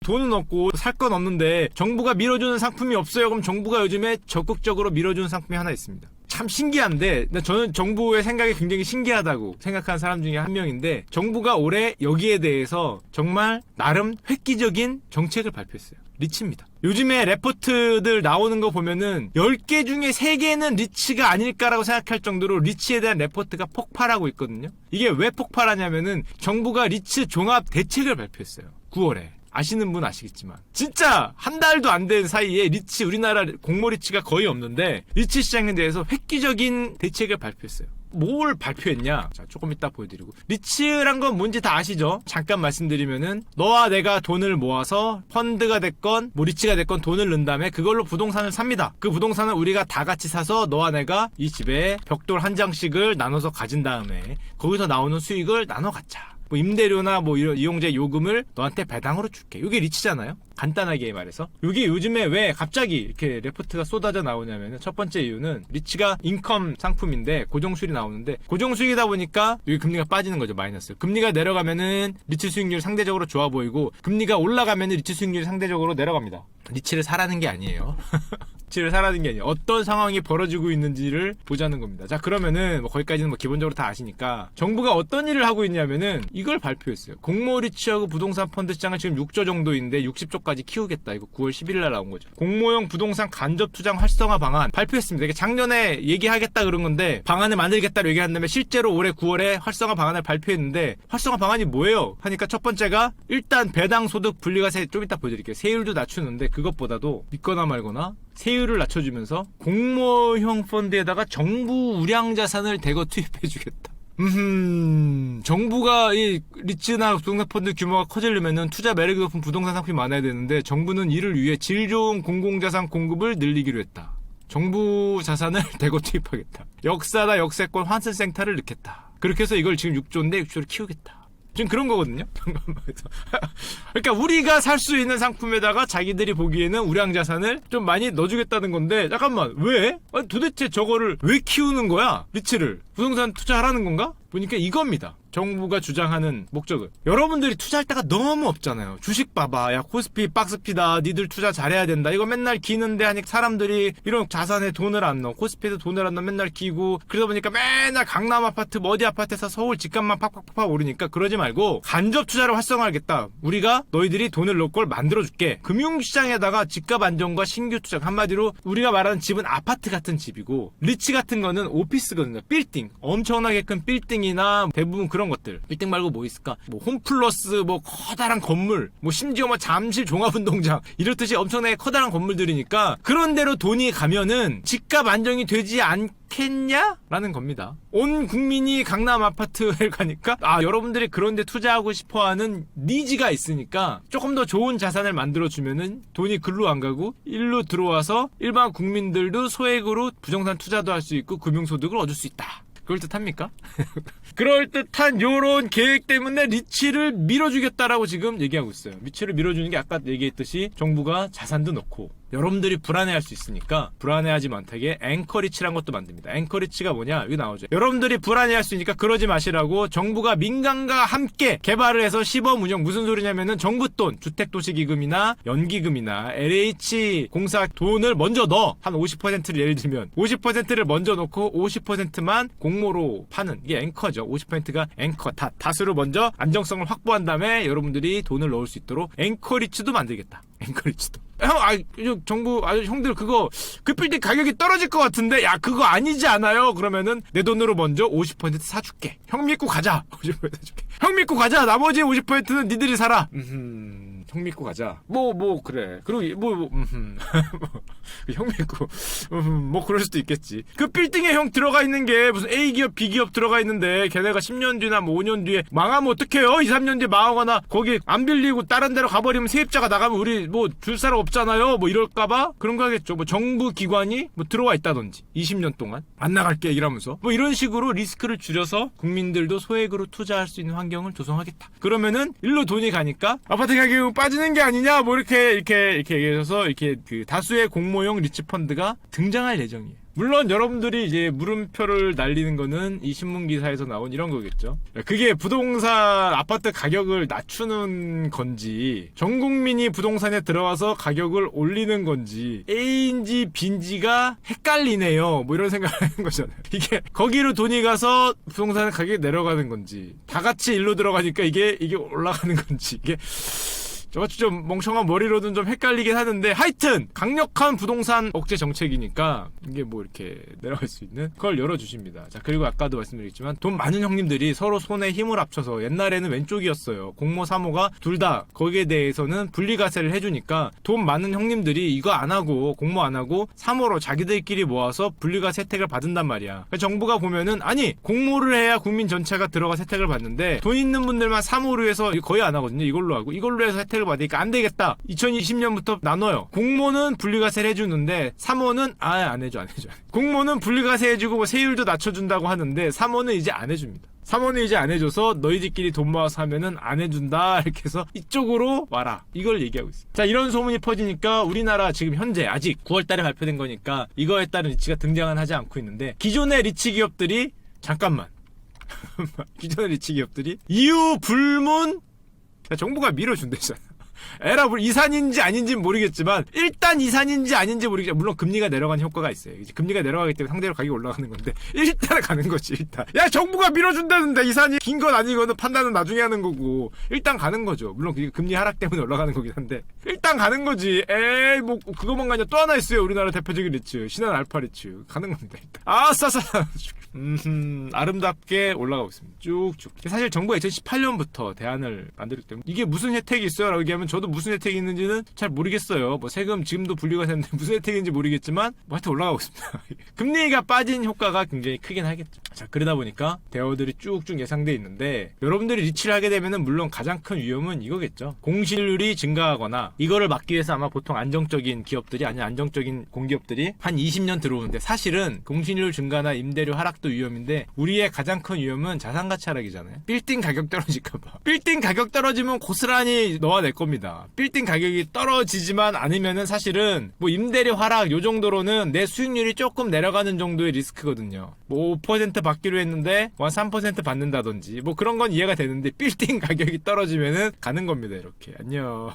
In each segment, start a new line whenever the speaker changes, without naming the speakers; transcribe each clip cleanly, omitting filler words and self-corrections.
돈은 없고 살 건 없는데 정부가 밀어주는 상품이 없어요. 그럼 정부가 요즘에 적극적으로 밀어주는 상품이 하나 있습니다. 참 신기한데 저는 정부의 생각이 굉장히 신기하다고 생각하는 사람 중에 한 명인데, 정부가 올해 여기에 대해서 정말 나름 획기적인 정책을 발표했어요. 리치입니다. 요즘에 레포트들 나오는 거 보면은 10개 중에 3개는 리치가 아닐까라고 생각할 정도로 리치에 대한 레포트가 폭발하고 있거든요. 이게 왜 폭발하냐면은 정부가 리치 종합 대책을 발표했어요. 9월에. 아시는 분 아시겠지만 진짜 한 달도 안 된 사이에 리치, 우리나라 공모 리치가 거의 없는데 리치 시장에 대해서 획기적인 대책을 발표했어요. 뭘 발표했냐? 자, 조금 이따 보여드리고. 리츠란 건 뭔지 다 아시죠? 잠깐 말씀드리면은 너와 내가 돈을 모아서 펀드가 됐건 뭐 리치가 됐건 돈을 넣은 다음에 그걸로 부동산을 삽니다. 그 부동산을 우리가 다 같이 사서 너와 내가 이 집에 벽돌 한 장씩을 나눠서 가진 다음에 거기서 나오는 수익을 나눠 갖자. 뭐 임대료나 뭐 이런 이용자 요금을 너한테 배당으로 줄게. 이게 리치잖아요. 간단하게 말해서. 이게 요즘에 왜 갑자기 이렇게 레포트가 쏟아져 나오냐면은 첫 번째 이유는 리치가 인컴 상품인데 고정수익이 나오는데 고정수익이다 보니까 여기 금리가 빠지는 거죠. 마이너스. 금리가 내려가면은 리치 수익률이 상대적으로 좋아 보이고 금리가 올라가면은 리치 수익률이 상대적으로 내려갑니다. 리치를 사라는 게 아니에요. 리치를 사라는 게 아니에요. 어떤 상황이 벌어지고 있는지를 보자는 겁니다. 자, 그러면은 뭐 거기까지는 뭐 기본적으로 다 아시니까 정부가 어떤 일을 하고 있냐면은 이걸 발표했어요. 공모 리치하고 부동산 펀드 시장은 지금 6조 정도인데 60조까지 키우겠다. 이거 9월 11일 날 나온 거죠. 공모형 부동산 간접 투자 활성화 방안 발표했습니다. 이게 작년에 얘기하겠다 그런 건데 방안을 만들겠다고 얘기한 다음에 실제로 올해 9월에 활성화 방안을 발표했는데 활성화 방안이 뭐예요? 하니까 첫 번째가 일단 배당 소득 분리과세, 좀 이따 보여드릴게요. 세율도 낮추는데 그것보다도 믿거나 말거나 세율을 낮춰주면서 공모형 펀드에다가 정부 우량 자산을 대거 투입해주겠다. 정부가 이 리츠나 부동산 펀드 규모가 커지려면은 투자 매력이 높은 부동산 상품이 많아야 되는데 정부는 이를 위해 질 좋은 공공자산 공급을 늘리기로 했다. 정부 자산을 대거 투입하겠다. 역사나 역세권 환승 생태를 넣겠다. 그렇게 해서 이걸 지금 6조인데 6조를 키우겠다. 지금 그런 거거든요. 그러니까 우리가 살 수 있는 상품에다가 자기들이 보기에는 우량자산을 좀 많이 넣어주겠다는 건데, 잠깐만, 왜? 아니, 도대체 저거를 왜 키우는 거야? 리츠를 부동산 투자하라는 건가? 보니까 이겁니다. 정부가 주장하는 목적은 여러분들이 투자할 데가 너무 없잖아요. 주식 봐봐. 야, 코스피 박스피다. 니들 투자 잘해야 된다. 이거 맨날 기는데 하니까 사람들이 이런 자산에 돈을 안 넣어. 코스피에도 돈을 안 넣어. 맨날 기고. 그러다 보니까 맨날 강남 아파트 뭐 어디 아파트에서 서울 집값만 팍팍팍 오르니까 그러지 말고 간접 투자를 활성화하겠다. 우리가 너희들이 돈을 넣을 걸 만들어줄게. 금융시장에다가 집값 안정과 신규 투자. 한마디로 우리가 말하는 집은 아파트 같은 집이고 리치 같은 거는 오피스거든요. 빌딩. 엄청나게 큰 빌딩이나 대부분 그런 것들. 빌딩 말고 뭐 있을까? 뭐 홈플러스, 뭐 커다란 건물, 뭐 심지어 뭐 잠실 종합운동장 이렇듯이 엄청나게 커다란 건물들이니까 그런 데로 돈이 가면은 집값 안정이 되지 않겠냐라는 겁니다. 온 국민이 강남 아파트에 가니까 여러분들이 그런 데 투자하고 싶어하는 니즈가 있으니까 조금 더 좋은 자산을 만들어주면은 돈이 글로 안 가고 일로 들어와서 일반 국민들도 소액으로 부동산 투자도 할 수 있고 금융소득을 얻을 수 있다. 그럴듯합니까? 그럴듯한 요런 계획 때문에 리치를 밀어주겠다라고 지금 얘기하고 있어요. 리치를 밀어주는 게 아까 얘기했듯이 정부가 자산도 넣고 여러분들이 불안해할 수 있으니까 불안해하지 못하게 앵커리치란 것도 만듭니다. 앵커리치가 뭐냐? 여기 나오죠. 여러분들이 불안해할 수 있으니까 그러지 마시라고 정부가 민간과 함께 개발을 해서 시범 운영. 무슨 소리냐면은 정부 돈, 주택도시기금이나 연기금이나 LH 공사 돈을 먼저 넣어. 한 50%를 예를 들면 50%를 먼저 넣고 50%만 공모로 파는 이게 앵커죠. 50%가 앵커 다수로 먼저 안정성을 확보한 다음에 여러분들이 돈을 넣을 수 있도록 앵커리치도 만들겠다. 앵커리치도. 정부, 형들 그 빌딩 가격이 떨어질 것 같은데, 야, 그거 아니지 않아요? 그러면은 내 돈으로 먼저 50% 사줄게. 형 믿고 가자. 50% 사줄게. 형 믿고 가자. 나머지 50%는 니들이 살아. 형 믿고 가자. 그래. 그리고, 형 믿고, 뭐, 그럴 수도 있겠지. 그 빌딩에 형 들어가 있는 게 무슨 A기업, B기업 들어가 있는데, 걔네가 10년 뒤나 뭐 5년 뒤에 망하면 어떡해요? 2, 3년 뒤에 망하거나, 거기 안 빌리고 다른 데로 가버리면 세입자가 나가면 우리 뭐 줄 사람 없잖아요. 뭐 이럴까봐? 그런 거 하겠죠. 뭐 정부 기관이 뭐 들어와 있다든지, 20년 동안. 안 나갈게, 이러면서. 뭐 이런 식으로 리스크를 줄여서 국민들도 소액으로 투자할 수 있는 환경을 조성하겠다. 그러면은, 일로 돈이 가니까, 아파트 가격이 빠지는 게 아니냐? 뭐 이렇게 얘기해서, 이렇게 그 다수의 공모형 리치펀드가 등장할 예정이에요. 물론 여러분들이 이제 물음표를 날리는 거는 이 신문 기사에서 나온 이런 거겠죠. 그게 부동산 아파트 가격을 낮추는 건지 전 국민이 부동산에 들어와서 가격을 올리는 건지 A인지 B인지가 헷갈리네요. 뭐 이런 생각을 하는 거잖아요. 이게 거기로 돈이 가서 부동산 가격이 내려가는 건지 다 같이 일로 들어가니까 이게 올라가는 건지 이게 저같이 좀 멍청한 머리로는 좀 헷갈리긴 하는데 하여튼 강력한 부동산 억제 정책이니까 이게 뭐 이렇게 내려갈 수 있는 그걸 열어주십니다. 자, 그리고 아까도 말씀드렸지만 돈 많은 형님들이 서로 손에 힘을 합쳐서 옛날에는 왼쪽이었어요. 공모 사모가 둘 다 거기에 대해서는 분리과세를 해주니까 돈 많은 형님들이 이거 안 하고 공모 안 하고 사모로 자기들끼리 모아서 분리과세 혜택을 받은단 말이야. 그러니까 정부가 보면은 아니 공모를 해야 국민 전체가 들어가 혜택을 받는데 돈 있는 분들만 사모로 해서 거의 안 하거든요. 이걸로 하고 이걸로 해서 혜택을 받으니까 안 되겠다. 2020년부터 나눠요. 공모는 분리과세를 해주는데 사모는 안 해줘. 공모는 분리과세 해주고 뭐 세율도 낮춰준다고 하는데 사모는 이제 안 해줍니다. 사모는 이제 안 해줘서 너희들끼리 돈 모아서 하면은 안 해준다 이렇게 해서 이쪽으로 와라 이걸 얘기하고 있어요. 자, 이런 소문이 퍼지니까 우리나라 지금 현재 아직 9월달에 발표된 거니까 이거에 따른 리츠가 등장은 하지 않고 있는데 기존의 리츠 기업들이 잠깐만 기존의 리츠 기업들이 이유 불문 정부가 밀어준대잖아. 에라 이산인지 아닌지는 모르겠지만 일단 이산인지 아닌지 모르겠지만 물론 금리가 내려가는 효과가 있어요. 이제 금리가 내려가기 때문에 상대로 가격이 올라가는 건데 일단 가는 거지. 일단 야 정부가 밀어준다는데 이산이 긴 건 아니거든 판단은 나중에 하는 거고 일단 가는 거죠. 물론 그게 금리 하락 때문에 올라가는 거긴 한데 일단 가는 거지. 에이 뭐 그거만 가냐 또 하나 있어요. 우리나라 대표적인 리츠 신한 알파 리츠 가는 겁니다. 일단 아싸싸 아름답게 올라가고 있습니다. 쭉쭉. 사실 정부가 2018년부터 대안을 만들기 때문에 이게 무슨 혜택이 있어요? 라고 얘기하면 저도 무슨 혜택이 있는지는 잘 모르겠어요. 뭐 세금 지금도 분리가 됐는데 무슨 혜택인지 모르겠지만 뭐 하여튼 올라가고 있습니다. 금리가 빠진 효과가 굉장히 크긴 하겠죠. 자, 그러다 보니까 대어들이 쭉쭉 예상돼 있는데 여러분들이 리치를 하게 되면은 물론 가장 큰 위험은 이거겠죠. 공실률이 증가하거나 이거를 막기 위해서 아마 보통 안정적인 기업들이 아니 안정적인 공기업들이 한 20년 들어오는데 사실은 공실률 증가나 임대료 하락도 위험인데 우리의 가장 큰 위험은 자산가치 하락이잖아요. 빌딩 가격 떨어질까봐. 빌딩 가격 떨어지면 고스란히 너와 내 겁니다. 빌딩 가격이 떨어지지만 않으면은 사실은 뭐 임대료 하락 요 정도로는 내 수익률이 조금 내려가는 정도의 리스크거든요. 뭐 5% 받기로 했는데 뭐 3% 받는다든지 뭐 그런 건 이해가 되는데 빌딩 가격이 떨어지면은 가는 겁니다. 이렇게 안녕.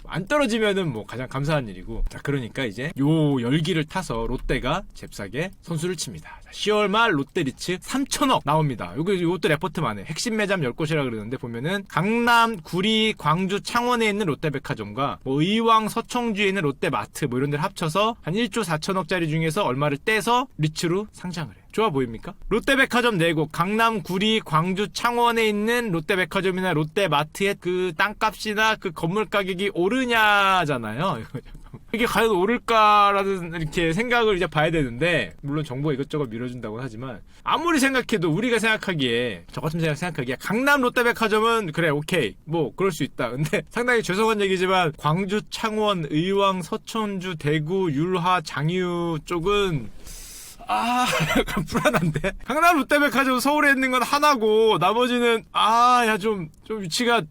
안 떨어지면은 뭐 가장 감사한 일이고. 자, 그러니까 이제 요 열기를 타서 롯데가 잽싸게 선수를 칩니다. 자, 10월 말 롯데리츠 3천억 나옵니다. 요것도 레포트만 해. 핵심 매점 10곳이라 그러는데 보면은 강남, 구리, 광주, 창원에 있는 롯데백화점과 뭐 의왕, 서청주에 있는 롯데마트 뭐 이런 데를 합쳐서 한 1조 4천억짜리 중에서 얼마를 떼서 리츠로 상장을 해요. 좋아 보입니까? 롯데백화점 4곳, 강남, 구리, 광주, 창원에 있는 롯데백화점이나 롯데마트의 그 땅값이나 그 건물 가격이 오르냐잖아요. 이게 과연 오를까라는 이렇게 생각을 이제 봐야 되는데 물론 정부가 이것저것 밀어준다고 하지만 아무리 생각해도 우리가 생각하기에 저 같은 생각하기에 강남 롯데백화점은 그래 오케이 뭐 그럴 수 있다. 근데 상당히 죄송한 얘기지만 광주, 창원, 의왕, 서천주, 대구, 율화, 장유 쪽은 약간 불안한데? 강남 롯데백화점 서울에 있는 건 하나고, 나머지는, 좀 위치가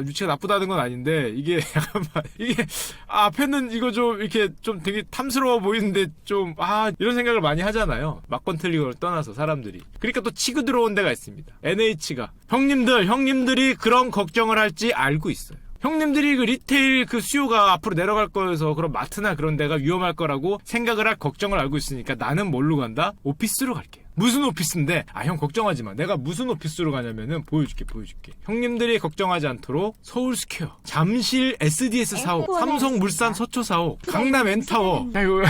위치가 나쁘다는 건 아닌데, 이게, 잠깐만, 이게, 앞에는 이거 좀, 이렇게 좀 되게 탐스러워 보이는데, 이런 생각을 많이 하잖아요. 막건 틀린 걸 떠나서, 사람들이. 그러니까 또 치고 들어온 데가 있습니다. NH가. 형님들이 그런 걱정을 할지 알고 있어요. 형님들이 그 리테일 그 수요가 앞으로 내려갈 거여서 그런 마트나 그런 데가 위험할 거라고 생각을 할 걱정을 알고 있으니까 나는 뭘로 간다? 오피스로 갈게요. 무슨 오피스인데? 형 걱정하지 마. 내가 무슨 오피스로 가냐면은 보여줄게. 형님들이 걱정하지 않도록 서울스퀘어, 잠실 SDS 사옥, 삼성물산 서초 사옥, 강남 엔타워. 야, 이거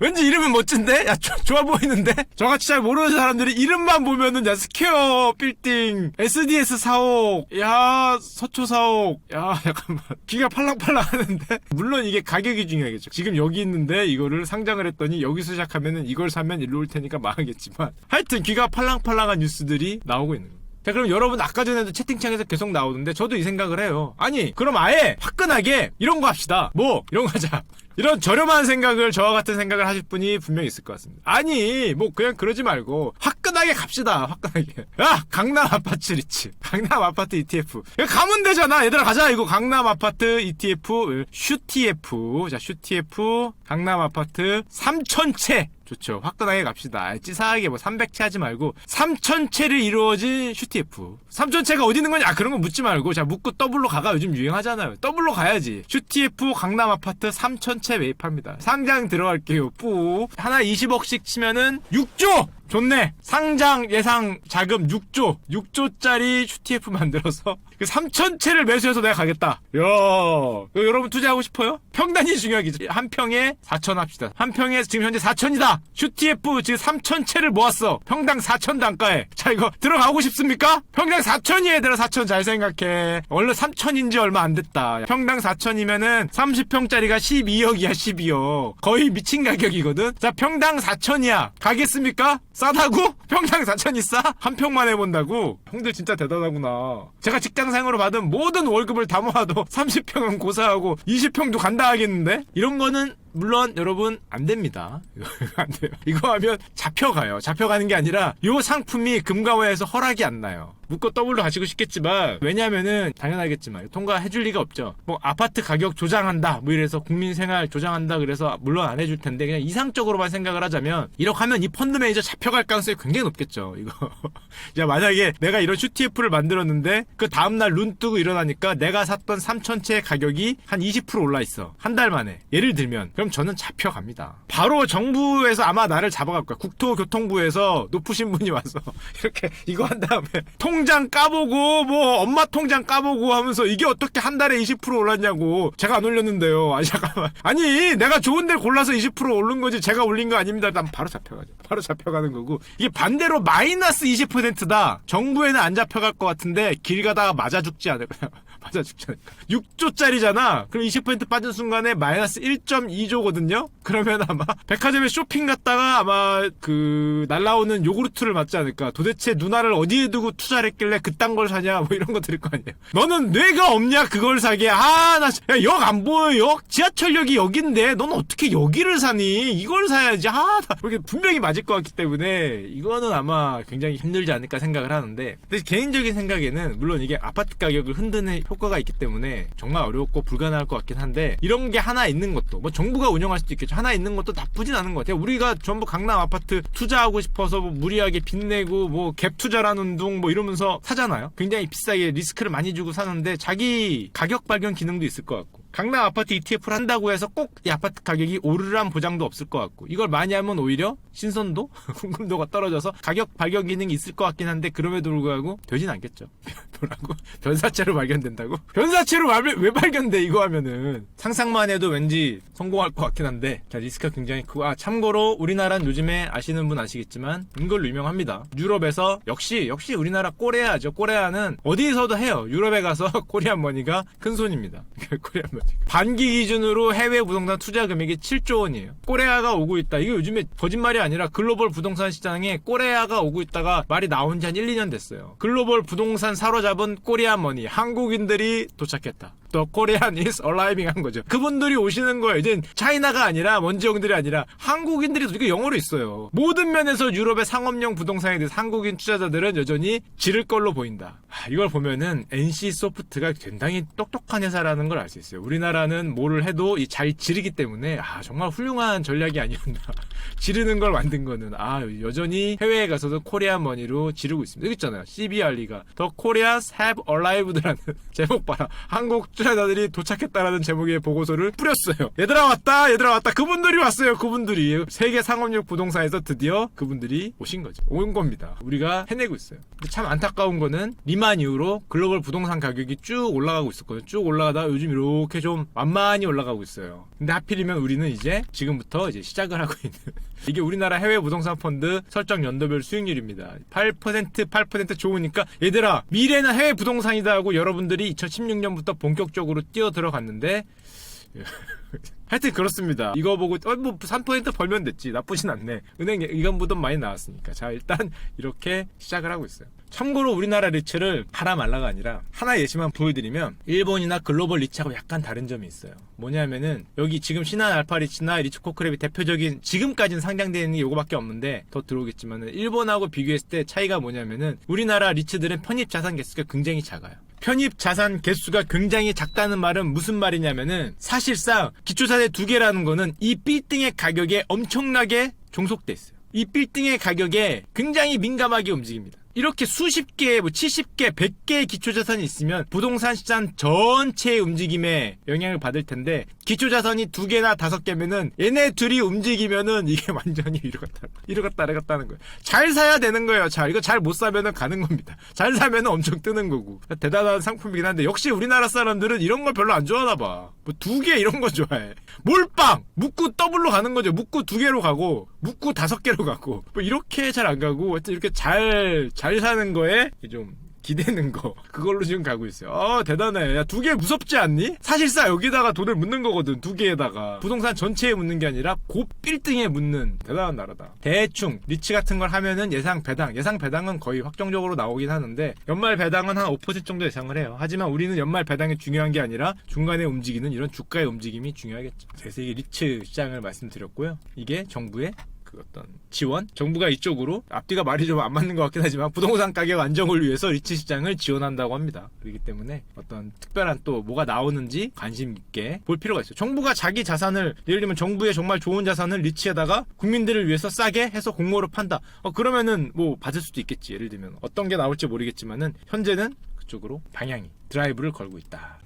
왠지 이름은 멋진데? 야, 좋아 보이는데? 저같이 잘 모르는 사람들이 이름만 보면은 야, 스퀘어 빌딩, SDS 사옥, 야, 서초 사옥, 야, 잠깐만. 귀가 팔랑팔랑 하는데? 물론 이게 가격이 중요하겠죠. 지금 여기 있는데 이거를 상장을 했더니 여기서 시작하면은 이걸 사면 일로 올 테니까 망하겠지. 하여튼 귀가 팔랑팔랑한 뉴스들이 나오고 있는 거예요. 자, 그럼 여러분 아까 전에도 채팅창에서 계속 나오는데 저도 이 생각을 해요. 아니, 그럼 아예 화끈하게 이런 거 합시다. 뭐 이런 거 하자. 이런 저렴한 생각을, 저와 같은 생각을 하실 분이 분명히 있을 것 같습니다. 아니, 뭐 그냥 그러지 말고 화끈하게 갑시다. 화끈하게. 야, 강남 아파트 리츠, 강남 아파트 ETF. 이거 가면 되잖아. 얘들아 가자. 이거 강남 아파트 ETF, 슈TF. 자, 슈TF 강남 아파트 3,000채. 좋죠. 화끈하게 갑시다. 찌사하게 뭐 300채 하지 말고 3,000채를 이루어진 슈TF. 3,000채가 어디 있는 거냐? 아, 그런 거 묻지 말고, 자, 묻고 더블로 가가 요즘 유행하잖아요. 더블로 가야지. 슈TF 강남 아파트 3,000채 매입합니다. 상장 들어갈게요. 뿌. 하나 20억씩 치면은 6조! 좋네. 상장 예상 자금 6조. 6조짜리 슈TF 만들어서 3,000채를 매수해서 내가 가겠다. 야, 여러분 투자하고 싶어요? 평단이 중요하겠지. 한 평에 4,000 합시다. 한 평에 지금 현재 4,000이다. 슈TF 지금 3,000채를 모았어. 평당 4,000 단가에. 자, 이거 들어가고 싶습니까? 평당 4,000이 얘들아. 4,000 잘 생각해. 원래 3,000인지 얼마 안 됐다. 평당 4,000이면은 30평짜리가 12억이야. 12억. 거의 미친 가격이거든. 자, 평당 4,000이야. 가겠습니까? 싸다고? 평당 4,000이 싸? 한 평만 해본다고? 형들 진짜 대단하구나. 제가 직장생으로 받은 모든 월급을 다 모아도 30평은 고사하고 20평도 간다 하겠는데? 이런 거는 물론 여러분 안 됩니다. 이거 안 돼요. 이거 하면 잡혀가요. 잡혀가는 게 아니라 요 상품이 금감원에서 허락이 안 나요. 묶고 더블로 가시고 싶겠지만, 왜냐면은 당연하겠지만 통과해줄 리가 없죠. 뭐 아파트 가격 조장한다 뭐 이래서 국민생활 조장한다 그래서 물론 안 해줄 텐데, 그냥 이상적으로만 생각을 하자면 이렇게 하면 이 펀드 매니저 잡혀갈 가능성이 굉장히 높겠죠. 이거 야, 만약에 내가 이런 슈TF를 만들었는데 그 다음날 눈 뜨고 일어나니까 내가 샀던 3,000채의 가격이 한 20% 올라 있어. 한 달 만에. 예를 들면 그럼 저는 잡혀갑니다. 바로 정부에서 아마 나를 잡아갈 거야. 국토교통부에서 높으신 분이 와서 이렇게 이거 한 다음에 통장 까보고 뭐 엄마 통장 까보고 하면서 이게 어떻게 한 달에 20% 올랐냐고. 제가 안 올렸는데요. 아니 잠깐만. 아니 내가 좋은 데를 골라서 20% 오른 거지 제가 올린 거 아닙니다. 난 바로 잡혀가죠. 바로 잡혀가는 거고. 이게 반대로 마이너스 20%다. 정부에는 안 잡혀갈 것 같은데 길 가다가 맞아 죽지 않을까요? 맞아 죽지 않을까. 6조짜리잖아. 그럼 20% 빠진 순간에 마이너스 1.2조거든요. 그러면 아마 백화점에 쇼핑 갔다가 아마 그 날라오는 요구르트를 맞지 않을까. 도대체 누나를 어디에 두고 투자를 했길래 그딴 걸 사냐 뭐 이런 거 들을 거 아니에요. 너는 뇌가 없냐 그걸 사게. 아, 나 역 안 보여. 역 지하철역이 여긴데 넌 어떻게 여기를 사니. 이걸 사야지. 아, 이렇게 분명히 맞을 것 같기 때문에 이거는 아마 굉장히 힘들지 않을까 생각을 하는데, 근데 개인적인 생각에는 물론 이게 아파트 가격을 흔드는 효과가 있기 때문에 정말 어렵고 불가능할 것 같긴 한데, 이런 게 하나 있는 것도 뭐 정부가 운영할 수도 있겠죠. 하나 있는 것도 나쁘진 않은 것 같아요. 우리가 전부 강남 아파트 투자하고 싶어서 뭐 무리하게 빚내고 뭐 갭 투자라는 둥 뭐 이러면서 사잖아요. 굉장히 비싸게 리스크를 많이 주고 사는데 자기 가격 발견 기능도 있을 것 같고, 강남 아파트 ETF를 한다고 해서 꼭 이 아파트 가격이 오르란 보장도 없을 것 같고, 이걸 많이 하면 오히려 신선도? 궁금도가 떨어져서 가격 발견 기능이 있을 것 같긴 한데 그럼에도 불구하고 되진 않겠죠. 뭐라고? 변사체로 발견된다고? 변사체로 왜 발견돼 이거 하면은. 상상만 해도 왠지 성공할 것 같긴 한데, 자, 리스크가 굉장히 크고, 아, 참고로 우리나라는 요즘에 아시는 분 아시겠지만 이걸로 유명합니다. 유럽에서 역시 우리나라 꼬레아죠. 꼬레아는 어디서도 해요. 유럽에 가서 코리안 머니가 큰 손입니다. 코리안 머니. 반기 기준으로 해외 부동산 투자 금액이 7조 원이에요. 꼬레아가 오고 있다. 이게 요즘에 거짓말이 아니라 글로벌 부동산 시장에 꼬레아가 오고 있다가 말이 나온 지 한 1, 2년 됐어요. 글로벌 부동산 사로잡은 코리안 머니. 한국인들이 도착했다. 또 코리안 is arriving 한 거죠. 그분들이 오시는 거예요. 이제 차이나가 아니라 먼지 형들이 아니라 한국인들이 이게 영어로 있어요. 모든 면에서 유럽의 상업용 부동산에 대해서 한국인 투자자들은 여전히 지를 걸로 보인다. 이걸 보면은 NC소프트가 굉장히 똑똑한 회사라는 걸 알 수 있어요. 우리나라는 뭐를 해도 잘 지르기 때문에 정말 훌륭한 전략이 아니었나. 지르는 걸 만든 거는 여전히 해외에 가서도 코리안 머니로 지르고 있습니다. 여기 있잖아요. CBRE가 The Koreans have arrived라는 제목 봐라. 한국 투자자들이 도착했다라는 제목의 보고서를 뿌렸어요. 얘들아 왔다. 그분들이 왔어요. 그분들이 세계 상업용 부동산에서 드디어 그분들이 오신 거죠. 온 겁니다. 우리가 해내고 있어요. 근데 참 안타까운 거는 리만 이후로 글로벌 부동산 가격이 쭉 올라가고 있었거든요. 쭉 올라가다가 요즘 이렇게 좀 만만히 올라가고 있어요. 근데 하필이면 우리는 이제 지금부터 시작을 하고 있는 이게 우리나라 해외 부동산 펀드 설정 연도별 수익률입니다. 8% 좋으니까 얘들아 미래는 해외 부동산이다 하고 여러분들이 2016년부터 본격적으로 뛰어 들어갔는데 하여튼 그렇습니다. 이거 보고 뭐 3% 벌면 됐지, 나쁘진 않네. 은행 이건보다 많이 나왔으니까. 자, 일단 이렇게 시작을 하고 있어요. 참고로 우리나라 리츠를 하라 말라가 아니라 하나 예시만 보여드리면 일본이나 글로벌 리츠하고 약간 다른 점이 있어요. 뭐냐면은 여기 지금 신한 알파 리츠나 리츠 코크랩이 대표적인 지금까지는 상장되어 있는 게 요거밖에 없는데 더 들어오겠지만은 일본하고 비교했을 때 차이가 뭐냐면은 우리나라 리츠들은 편입 자산 개수가 굉장히 작아요. 편입 자산 개수가 굉장히 작다는 말은 무슨 말이냐면은 사실상 기초자산 2개라는 거는 이 빌딩의 가격에 엄청나게 종속돼 있어요. 이 빌딩의 가격에 굉장히 민감하게 움직입니다. 이렇게 수십 개, 뭐 70개, 100개의 기초자산이 있으면 부동산 시장 전체의 움직임에 영향을 받을 텐데 기초자산이 2개나 5개면은 얘네 둘이 움직이면은 이게 완전히 이러갔다 하는 거예요. 잘 사야 되는 거예요. 자, 이거 잘 못 사면은 가는 겁니다. 잘 사면은 엄청 뜨는 거고. 대단한 상품이긴 한데 역시 우리나라 사람들은 이런 걸 별로 안 좋아하나 봐. 뭐 2개 이런 거 좋아해. 몰빵! 묶고 더블로 가는 거죠. 묶고 2개로 가고 묶고 5개로 가고 뭐 이렇게 잘 안 가고 하여튼 이렇게 잘 사는 거에 좀 기대는 거 그걸로 지금 가고 있어요. 대단해. 야, 2개 무섭지 않니? 사실상 여기다가 돈을 묻는 거거든. 2개에다가 부동산 전체에 묻는 게 아니라 그 빌딩에 묻는 대단한 나라다. 대충 리츠 같은 걸 하면은 예상 배당은 거의 확정적으로 나오긴 하는데 연말 배당은 한 5% 정도 예상을 해요. 하지만 우리는 연말 배당이 중요한 게 아니라 중간에 움직이는 이런 주가의 움직임이 중요하겠죠. 그래서 이게 리츠 시장을 말씀드렸고요. 이게 정부의 어떤 지원? 정부가 이쪽으로 앞뒤가 말이 좀 안 맞는 것 같긴 하지만 부동산 가격 안정을 위해서 리츠 시장을 지원한다고 합니다. 그렇기 때문에 어떤 특별한 또 뭐가 나오는지 관심 있게 볼 필요가 있어요. 정부가 자기 자산을 예를 들면 정부의 정말 좋은 자산을 리츠에다가 국민들을 위해서 싸게 해서 공모로 판다. 그러면은 뭐 받을 수도 있겠지. 예를 들면 어떤 게 나올지 모르겠지만은 현재는 그쪽으로 방향이 드라이브를 걸고 있다.